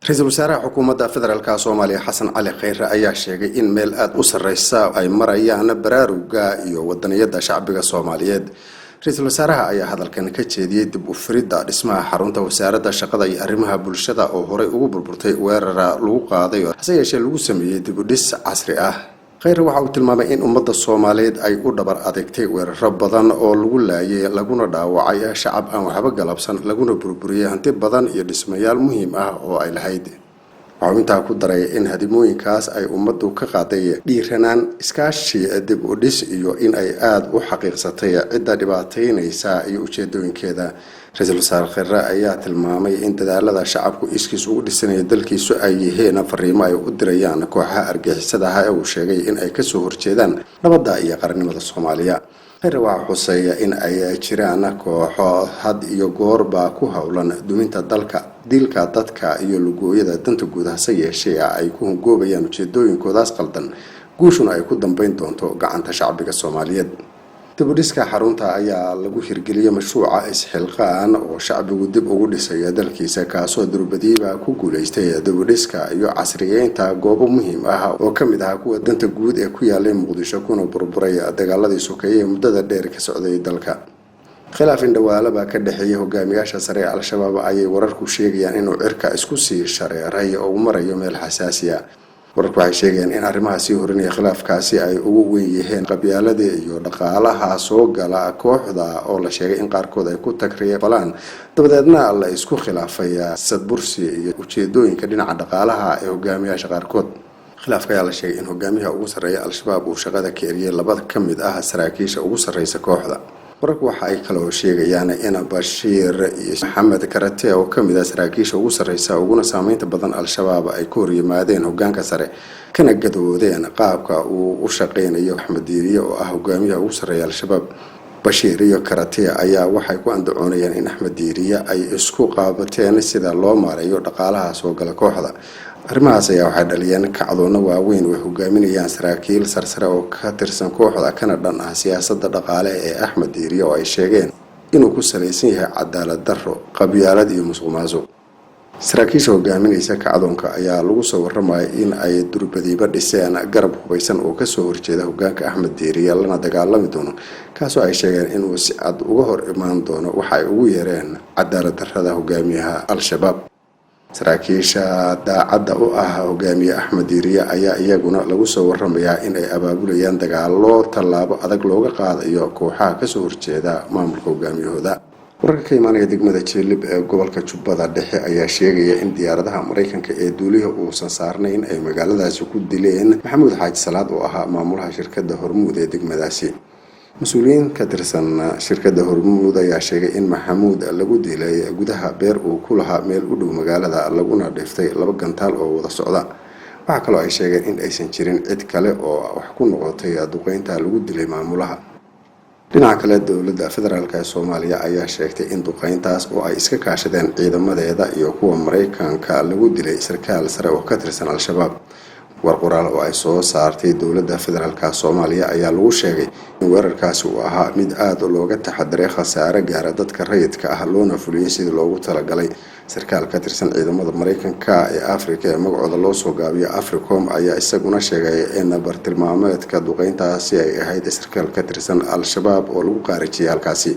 رئيس الوزراء حكومة فدرالka Soomaaliya Xasan Cali Khayre ayaa sheegay in meel aad u sareysa ay marayaan baraaruga iyo wadaniyada shacbiga Soomaaliyeed. Ra'iisul Wasaaraha ayaa hadalkan ka jeediyay dib u firidda dhismaha xarunta wasaaradda shaqada iyo arrimaha bulshada oo horey ugu burburtay weerar lagu qaaday hase yeeshee lagu sameeyay dib u dhis casri ah. Khayre waxa uu tilmaamay in ummadda Soomaaliyeed ay u dhabar adeegtay weeraro badan oo lagu laayay laguna dhaawacay shacab aan waxba galabsan laguna burburiyay hanti badan iyo dhismayaal muhiim ah oo ay lahayd. Waxa intaa ku daray in hadimooyinkaas ay ummaddu ka qaaday dhiiranaan iskaashi dib u dhis iyo in ay aad u xaqiiqsatay cidda dhibaataynaysa iyo ujeedooyinkeeda. Ra'iisul Wasaare Khayre ayaa tilmaamay in dadaalada shacabku iskiis ugu dhisanaya dalkiisu ay yihiin fariimo ay u dirayaan kooxaha argagixisada ah ee uu sheegay in ay ka soo horjeedaan nabadda iyo qaranimada Soomaaliya. Khayre waxa xuseeya in ay jiraan kooxo had iyo goorba ku hawlan duminta dalka, dilka dadka iyo lugooyada danta guud hase yeeshee ay ku hogoobayaan ujeedooyinkoodaas qaldan guushuna ay ku dambeyn doonto gacanta shacbiga Soomaaliyeed. dib u dhiska xarunta ayaa lagu hirgeliyay mashruuca isxilqaan oo shacbigu dib ugu dhisay dalkiisa kaasoo durbadiiba ku guuleystay dib u dhiska iyo casriyeynta goobo muhiim ah oo kamid ah kuwa danta guud ee ku yaalay Muqdisho kuna burburay dagaaladii sokeeye muddada dheer ka socday dalka. khilaaf indhawaalaba ka dhaxeeyay hogaamiyaasha sare ee Al-Shabaab ayay wararku sheegayaan inuu cirka isku sii shareeray oo marayo meel xasaasi ah. wararku waxay sheegayaan in arrimahaasi horinaya khilaafkaasi ay ugu weyn yihiin qabyaalada iyo dhaqaalaha soo gala kooxda oo la sheegay in qaarkood ay ku takriyeen dabadeedna la isku khilaafay sadbursi iyo ujeedooyinka dhinaca dhaqaalaha ee hogaamiyaasha qaarkood. khilaafka ayaa la sheegay in hogaamiyaha ugu sareeya Al-Shabaab uu shaqada ka eriyay laba ka mid ah saraakiisha ugu sareysa kooxda. wararku waxa ay kala sheegayaan in Bashiir iyo Maxamed Karate oo kamid ah saraakiisha ugu sareysa uguna saameynta badan Al-Shabaab ay ku horyimaadeen hogaanka sare kana gadoodeen qaabka uu u shaqeynayo Axmed Diiriye oo ah hogaamiyaha ugu sareeya Al-Shabaab. Bashiir iyo Karate ayaa waxay ku andacoonayaan in Axmed Diiriye ay isku qaabateen sida loo maareeyo dhaqaalaha soo gala kooxda. arrimahaas ayaa waxay dhaliyeen kacdoona waaweyn oo hogaaminayaan saraakiil sarsare oo ka tirsan kooxda kana dhan ah siyaasadda dhaqaale ee Axmed Diiriye oo ay sheegeen inuu ku saleysan yahay cadaalad darro, qabyaalad iyo musuqmaasuq. saraakiisha hogaaminaysa kacdoonka ayaa lagu soo warramay in ay durbadiiba dhiseen garab hubeysan oo ka soo horjeeda hogaanka Axmed Diiriye lana dagaalami doono kaasoo ay sheegeen inuu si cad uga hor imaan doono waxa ay ugu yeereen cadaalad darrada hogaamiyaha Al-Shabaab. saraakiisha daacadda u ah hogaamiye Axmed Diiriye ayaa iyaguna lagu soo warramayaa in ay abaabulayaan dagaalo tallaabo adag looga qaadayo kooxaha ka soo horjeeda maamulka hogaamiyahooda. wararka ka imaanaya degmada Jilib ee gobolka Jubbada Dhexe ayaa sheegaya in diyaaradaha Mareykanka ee duuliyaha uusan saarnayn ay magaaladaasi ku dileen Maxamuud Xaaji Salaad oo ahaa maamulaha shirkadda Hormuud ee degmadaasi. mas'uuliyiin ka tirsan shirkadda Hormuud ayaa sheegay in Maxamuud lagu dilay gudaha beer uu ku lahaa meel u dhow magaalada laguna dhiftay laba gantaal oo wada socda. waxa kale oo ay sheegeen in aysan jirin cid kale oo wax ku noqotay duqeynta lagu dilay maamulaha. dhinaca kale dowladda federaalka ee Soomaaliya ayaa sheegtay in duqeyntaas oo ay iska kaashadeen ciidamadeeda iyo kuwa Mareykanka lagu dilay sarkaal sare oo ka tirsan Al-Shabaab. warqoraal oo ay soo saartay dowladda federaalka Soomaaliya ayaa lagu sheegay in weerarkaasi uu ahaa mid aad looga taxadiray khasaare gaara dadka rayidka ah loona fuliyay sidii loogu talagalay. sarkaal ka tirsan ciidamada Mareykanka ee Afrika ee magacooda loo soo gaabiyo Africom ayaa isaguna sheegay in bartilmaameedka duqeyntaasi ay ahayd sarkaal ka tirsan Al-Shabaab oo lagu qaarajiyay halkaasi.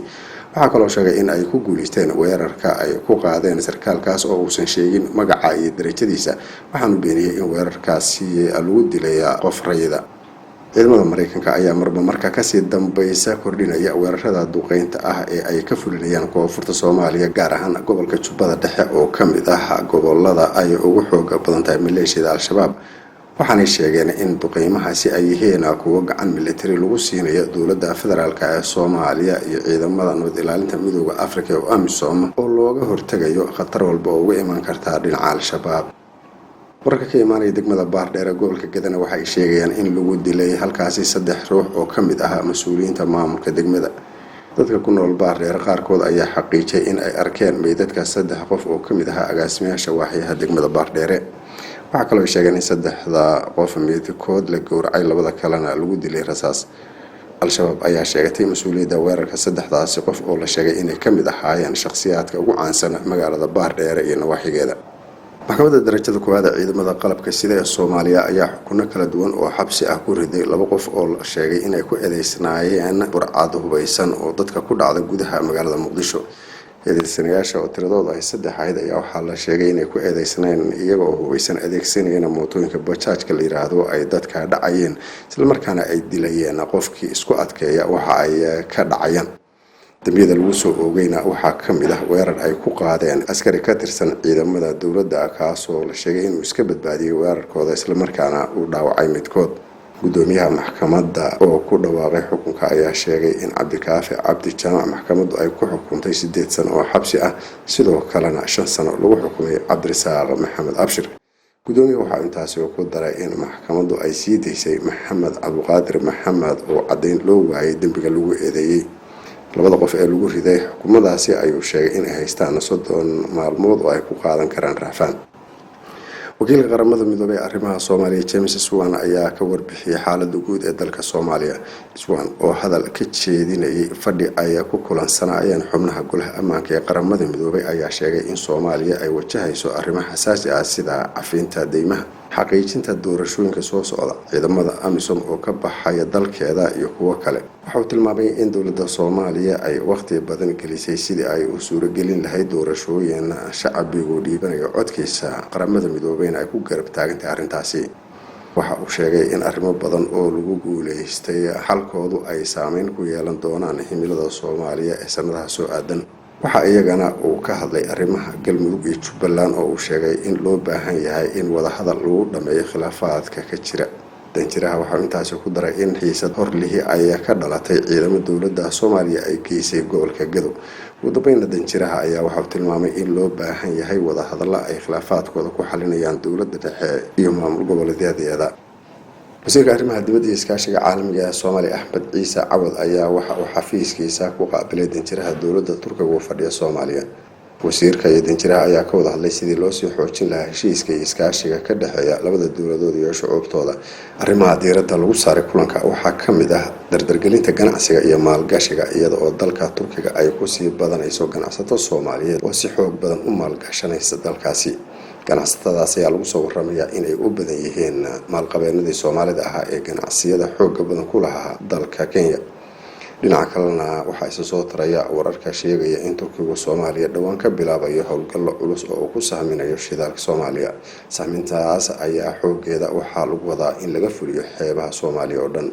waxaa kaloo sheegay in ay ku guuleysteen weerarka ay ku qaadeen sarkaalkaas oo uusan sheegin magaca iyo darajadiisa waxaanu beeniyay in weerarkaasi lagu dilay qof rayida. ciidamada Mareykanka ayaa marka kasii dambaysa kordhinaya weerarada duqeynta ah ee ay ka fulinayaan koonfurta Soomaaliya gaar ahaan gobolka Jubbada Dhexe oo kamid ah gobolada ay ugu xoog badan tahay maleeshiyada Al-Shabaab. waxaanay sheegeen in duqeymahaasi ay yihiin kuwa gacan military lagu siinayo dowladda federaalka ee Soomaaliya iyo ciidamada nabad ilaalinta midowga Afrika oo AMISOM oo looga hortagayo khatar walba oo uga iman karta dhinaca Al-Shabaab. wararka ka imaanaya degmada Baardheer ee gobolka Gadana waxay sheegayaan in lagu dilay halkaasi 3 ruux oo kamid ah mas'uuliyiinta maamulka degmada. dadka ku nool Baardheer qaarkood ayaa xaqiijiyay in ay arkeen meydadka 3 qof oo kamid ah agaasimayaasha waaxyaha degmada Baardheer. waxa kale oo sheegeen in 3 qof meydkood la gowracay labada kalena lagu dilay rasaas. Al-Shabaab ayaa sheegatay mas'uuliyadda weerarka 3daasi qof oo la sheegay inay kamid ahaayeen shakhsiyaadka ugu caansan magaalada Baardheer iyo nawaaxigeeda. maxkamadda darajada koowaad ee ciidamada qalabka sida ee Soomaaliya ayaa xukuno kala duwan oo xabsi ah ku riday laba qof oo la sheegay inay ku eedeysnaayeen burcad hubeysan oo dadka ku dhacda gudaha magaalada Muqdisho. eedeysanayaasha oo tiradoodu ay 3 ahayd ayaa waxaa la sheegay inay ku eedeysnaayeen iyaga oo hubeysan adeegsanayeen mootooyinka bajaajka la yiraahdo ay dadka dhacayeen isla markaana ay dilayeen qofkii isku adkeeya waxa ay ka dhacayaan. dambiyada lagu soo oogayna waxaa ka mid ah weerar ay ku qaadeen askari ka tirsan ciidamada dowladda kaasoo la sheegay inuu iska badbaadiyay weerarkooda isla markaana uu dhaawacay midkood. gudoomiyaha maxkamadda oo ku dhawaaqay xukunka ayaa sheegay in Cabdikaafi Cabdi Jaamac maxkamaddu ay ku xukuntay 8 sano oo xabsi ah sidoo kalena 5 sano lagu xukumay Cabdirasaaq Maxamed Abshir. gudoomiyaha waxa intaas ku daray in maxkamaddu ay sii deysay Maxamed Abduqaadir Maxamed oo cadeyn loo waayay dambiga lagu eedeeyay. labada qof ee lagu riday xukuumadaasi ayuu sheegay in ay haystaan 30 maalmood oo ay ku qaadan karaan raafaan. wakiilka qaramada midoobay ee arrimaha Soomaaliya James Swan ayaa ka warbixiyay xaaladda guud ee dalka Soomaaliya. Swan oo hadal ka jeedinayay fadhi ay ku kulansanayeen xubnaha golaha ammaanka ee qaramada midoobay ayaa sheegay in Soomaaliya ay wajahayso arrimo xasaasi ah sida cafinta deymaha, xaqiijinta doorashooyinka soo socda, ciidamada AMISOM oo ka baxaya dalkeeda iyo kuwo kale. waxa uu tilmaamay in dowladda Soomaaliya ay waqti badan gelisay sidii ay u suuragelin lahayd doorashooyin shacbigu dhiibanayo codkiisa qaramada midoobay ay ku garab taagantahay arrintaasi. waxa uu sheegay in arrimo badan oo lagu guuleystay xalkoodu ay saameyn ku yeelan doonaan himilada Soomaaliya ee sanadaha soo aadan. waxa iyagana uu ka hadlay arrimaha Galmudug iyo Jubbaland oo uu sheegay in loo baahan yahay in wada hadal lagu dhameeyo khilaafaadka ka jira. danjiraha waxa intaas ku daray in xiisad horlihi ay ka dhalatay ciidamada dowladda Soomaaliya ay geysay gobolka Gadow. ugu dambeyn danjiraha ayaa waxa uu tilmaamay in loo baahan yahay wada hadal ay khilaafaadkooda ku xalinayaan dowladda dhexe iyo maamul goboleedyada. wasiirka arrimaha dibadda iyo iskaashiga caalamiga ee Soomaaliya Axmed Ciise Cawad ayaa waxa uu xafiiskiisa ku qaabilay danjiraha dowladda Turkiga oo fadhiya Soomaaliya. wasiirka iyo danjiraha ayaa ka wada hadlay sidii loo sii xoojin lahaa heshiiska iyo iskaashiga ka dhexeeya labada dowladood iyo shucuubtooda. arrimaha diiradda lagu saaray kulanka waxaa ka mid ah dardargelinta ganacsiga iyo maalgashiga iyada oo dalka Turkiga ay ku sii badanayso ganacsato Soomaaliyeed oo si xoog badan u maalgashanaysa dalkaasi. ganacsatadaas ayaa lagu soo waramayaa in ay u badan yihiin maalqabeennadii Soomaalida ahaa ee ganacsiyada xoogga badan ku lahaa dalka Kenya. dhinaca kalena waxaa isa soo taraya wararka sheegaya in Turkigu Soomaaliya dhawaan ka bilaabayo howlgallo culus oo ku saameeyo shidaalka Soomaaliya. saameyntaas ayaa xoogeeda waxaa lagu wadaa in laga fuliyo xeebaha Soomaaliya oo dhan.